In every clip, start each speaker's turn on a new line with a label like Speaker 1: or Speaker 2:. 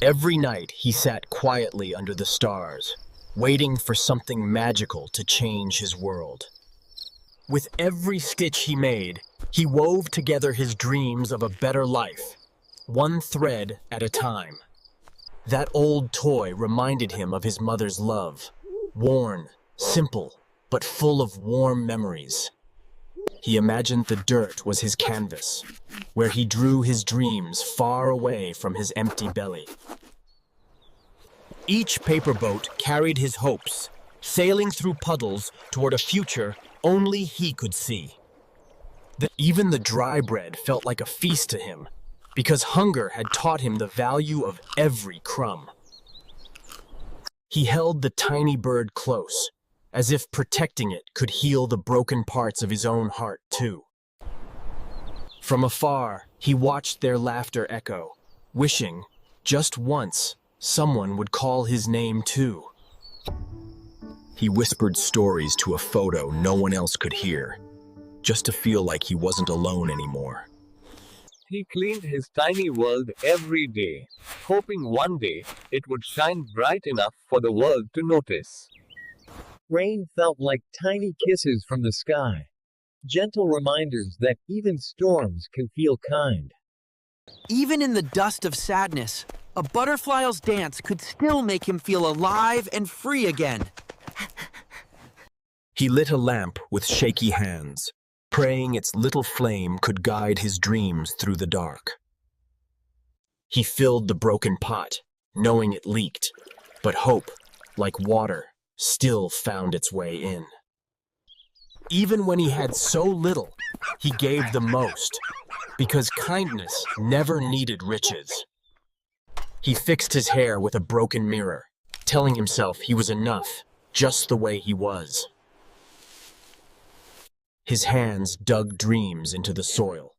Speaker 1: Every night he sat quietly under the stars, waiting for something magical to change his world. With every stitch he made, he wove together his dreams of a better life, one thread at a time. That old toy reminded him of his mother's love, worn, simple, but full of warm memories. He imagined the dirt was his canvas, where he drew his dreams far away from his empty belly. Each paper boat carried his hopes, sailing through puddles toward a future only he could see. Even the dry bread felt like a feast to him, because hunger had taught him the value of every crumb. He held the tiny bird close, as if protecting it could heal the broken parts of his own heart too. From afar, he watched their laughter echo, wishing, just once, someone would call his name too. He whispered stories to a photo no one else could hear, just to feel like he wasn't alone anymore.
Speaker 2: He cleaned his tiny world every day, hoping one day it would shine bright enough for the world to notice. Rain felt like tiny kisses from the sky, gentle reminders that even storms can feel kind.
Speaker 3: Even in the dust of sadness, a butterfly's dance could still make him feel alive and free again.
Speaker 1: He lit a lamp with shaky hands, praying its little flame could guide his dreams through the dark. He filled the broken pot, knowing it leaked, but hope, like water, still found its way in. Even when he had so little, he gave the most, because kindness never needed riches. He fixed his hair with a broken mirror, telling himself he was enough, just the way he was. His hands dug dreams into the soil,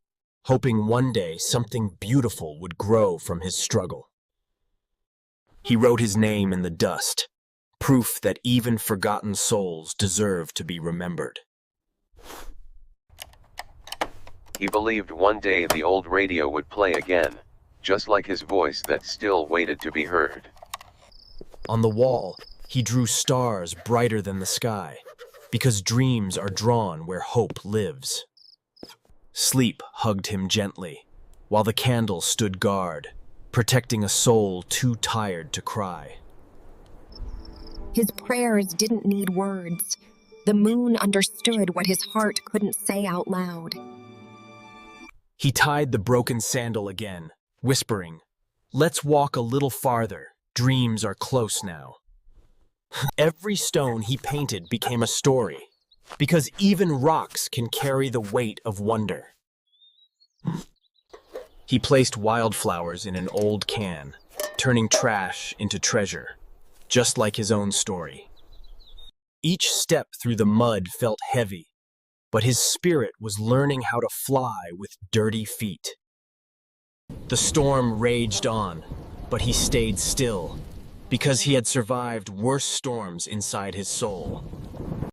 Speaker 1: hoping one day something beautiful would grow from his struggle. He wrote his name in the dust, proof that even forgotten souls deserve to be remembered.
Speaker 4: He believed one day the old radio would play again, just like his voice that still waited to be heard.
Speaker 1: On the wall, he drew stars brighter than the sky, because dreams are drawn where hope lives. Sleep hugged him gently, while the candle stood guard, protecting a soul too tired to cry.
Speaker 5: His prayers didn't need words. The moon understood what his heart couldn't say out loud.
Speaker 1: He tied the broken sandal again, whispering, "Let's walk a little farther. Dreams are close now." Every stone he painted became a story, because even rocks can carry the weight of wonder. He placed wildflowers in an old can, turning trash into treasure, just like his own story. Each step through the mud felt heavy, but his spirit was learning how to fly with dirty feet. The storm raged on, but he stayed still, because he had survived worse storms inside his soul.